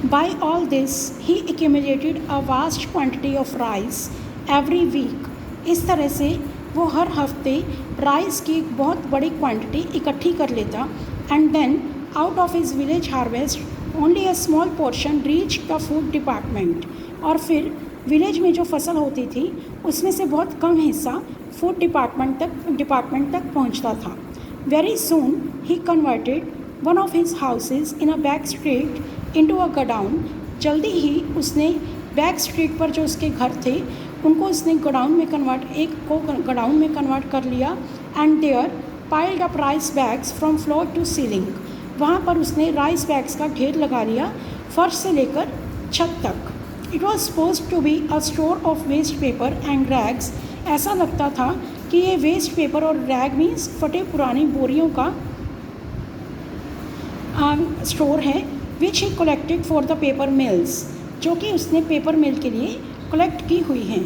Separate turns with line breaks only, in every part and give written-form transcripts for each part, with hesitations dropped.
By all this, he accumulated a vast quantity of rice every week. इस तरह से वो हर हफ्ते राइस की एक बहुत बड़ी क्वांटिटी इकट्ठी कर लेता. And then out of his village harvest only a small portion reach the food department. और फिर विलेज में जो फसल होती थी उसमें से बहुत कम हिस्सा फूड डिपार्टमेंट तक पहुंचता था. Very soon he converted one of his houses in a back street into a godown. जल्दी ही उसने बैक स्ट्रीट पर जो उसके घर थे उनको उसने गोडाउन में कन्वर्ट कर लिया. And there piled up rice bags from floor to ceiling. वहाँ पर उसने राइस बैग्स का ढेर लगा लिया फर्श से लेकर छत तक. It was suppose to be a store of waste paper and rags. ऐसा लगता था कि ये वेस्ट पेपर और रैग मीन्स फटे पुरानी बोरियों का स्टोर है. Which he collected for the paper mills, जो कि उसने पेपर मिल के लिए कलेक्ट की हुई हैं.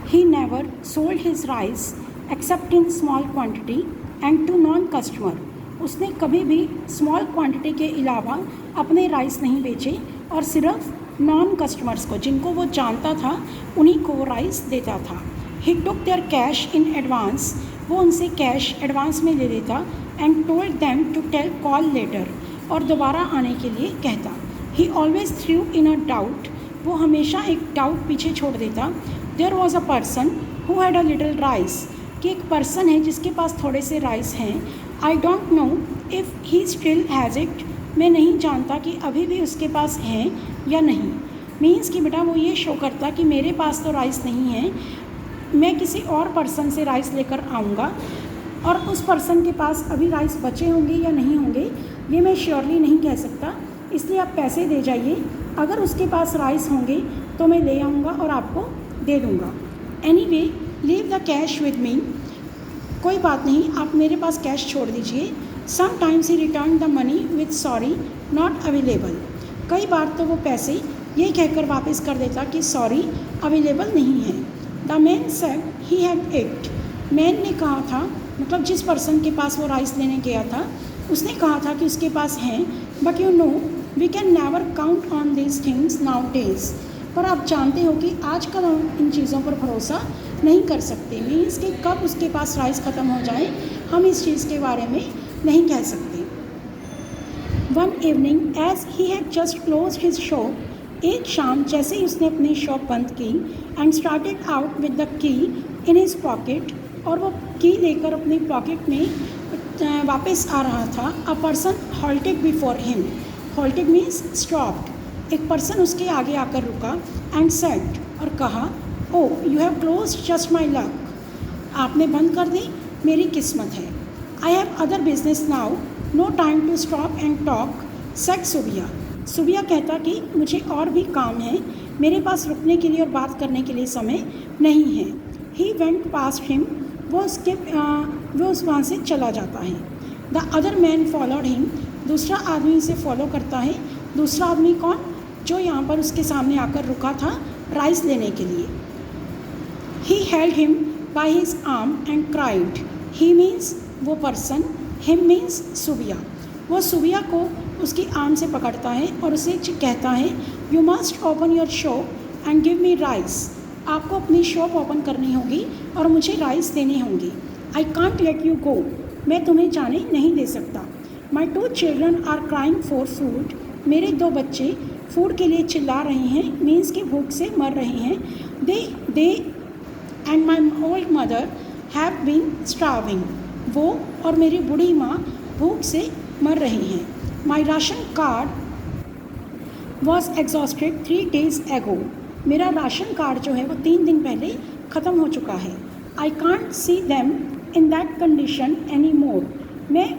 He never sold his rice except in small quantity and to known customer. उसने कभी भी स्मॉल क्वांटिटी के अलावा अपने राइस नहीं बेचे और सिर्फ नॉन कस्टमर्स को, जिनको वो जानता था, उन्हीं को वो राइस देता था. He took their cash in advance. वो उनसे कैश एडवांस में ले लेता. And told them to call later. और दोबारा आने के लिए कहता. He always threw in a doubt. वो हमेशा एक डाउट पीछे छोड़ देता. There was a person who had a little rice. कि एक पर्सन है जिसके पास थोड़े से राइस हैं. I don't know if he still has it. मैं नहीं जानता कि अभी भी उसके पास हैं या नहीं. मीन्स कि बेटा वो ये शो करता कि मेरे पास तो राइस नहीं है, मैं किसी और पर्सन से राइस लेकर आऊँगा और उस पर्सन के पास अभी राइस बचे होंगे या नहीं होंगे ये मैं श्योरली नहीं कह सकता. इसलिए आप पैसे दे जाइए. अगर उसके पास राइस होंगे तो मैं ले आऊँगा और आपको दे दूँगा. Anyway leave the cash with me. कोई बात नहीं, आप मेरे पास कैश छोड़ दीजिए. Sometimes he return the money with sorry not available. कई बार तो वो पैसे ये कहकर वापस कर देता कि सॉरी अवेलेबल नहीं है. The man said he had it. Man ने कहा था, मतलब जिस पर्सन के पास वो राइस लेने गया था उसने कहा था कि उसके पास हैं. But you know we can never count on this things nowadays. पर आप जानते हो कि आजकल हम इन चीज़ों पर भरोसा नहीं कर सकते. मीन्स कि कब उसके पास राइस ख़त्म हो जाए हम इस चीज़ के बारे में नहीं कह सकते. One evening as he had just close his shop. एक शाम जैसे ही उसने अपनी शॉप बंद की and started out with the key in his pocket. और वो की लेकर अपनी पॉकेट में वापस आ रहा था. A person halted before him. Halted means stopped. एक पर्सन उसके आगे आकर रुका. एंड सेड, और कहा, oh you have close just my luck. आपने बंद कर दी, मेरी किस्मत है. I have other business now, no time to stop and talk. Said Subbiah. Subbiah कहता कि मुझे और भी काम है, मेरे पास रुकने के लिए और बात करने के लिए समय नहीं है. He went past him. वो वहाँ से चला जाता है. The other man followed him. दूसरा आदमी उसे फॉलो करता है. दूसरा आदमी कौन? जो यहाँ पर उसके सामने आकर रुका था राइस लेने के लिए. He held him by his arm and cried. He means वो पर्सन, हिम मीन्स सुबिया. वो सुबिया को उसकी आर्म से पकड़ता है और उसे कहता है, you must open your shop and give me rice. आपको अपनी शॉप ओपन करनी होगी और मुझे राइस देनी होंगी. I can't let you go. मैं तुम्हें जाने नहीं दे सकता. My 2 children are crying for food. मेरे 2 बच्चे फूड के लिए चिल्ला रहे हैं, मीन्स कि भूख से मर रहे हैं. They and my old mother have been starving. वो और मेरी बूढ़ी माँ भूख से मर रही हैं. My ration card was exhausted 3 days ago. मेरा राशन कार्ड जो है वो 3 दिन पहले ख़त्म हो चुका है. I can't see them in that condition any more. मैं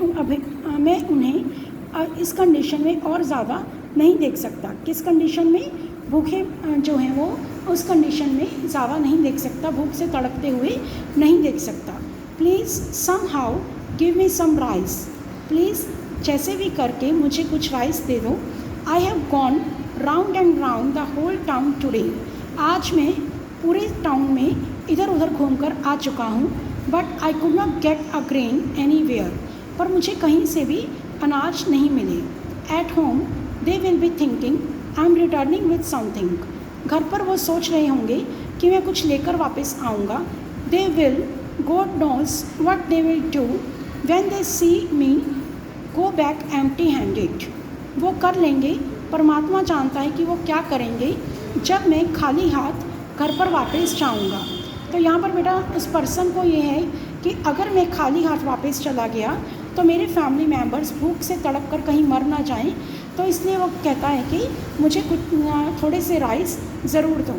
उन्हें इस कंडीशन में और ज़्यादा नहीं देख सकता. किस कंडीशन में? भूखे जो हैं वो उस कंडीशन में ज़्यादा नहीं देख सकता, भूख से तड़पते हुए नहीं देख सकता. Please somehow give me some rice. Please जैसे भी करके मुझे कुछ राइस दे दो. I have gone round and round the whole town today. आज मैं पूरे टाउन में इधर उधर घूमकर आ चुका हूँ. But I could not get a grain anywhere. पर मुझे कहीं से भी अनाज नहीं मिले। At home they will be thinking I am returning with something. घर पर वो सोच रहे होंगे कि मैं कुछ लेकर वापस आऊँगा। They will, God knows what they will do when they see me go back empty handed. वो कर लेंगे, परमात्मा जानता है कि वो क्या करेंगे जब मैं खाली हाथ घर पर वापस जाऊंगा। तो यहाँ पर बेटा उस पर्सन को ये है कि अगर मैं खाली हाथ वापस चला गया तो मेरे फैमिली मेम्बर्स भूख से तड़प कर कहीं मर ना जाएं, तो इसलिए वो कहता है कि मुझे कुछ थोड़े से राइस ज़रूर दो।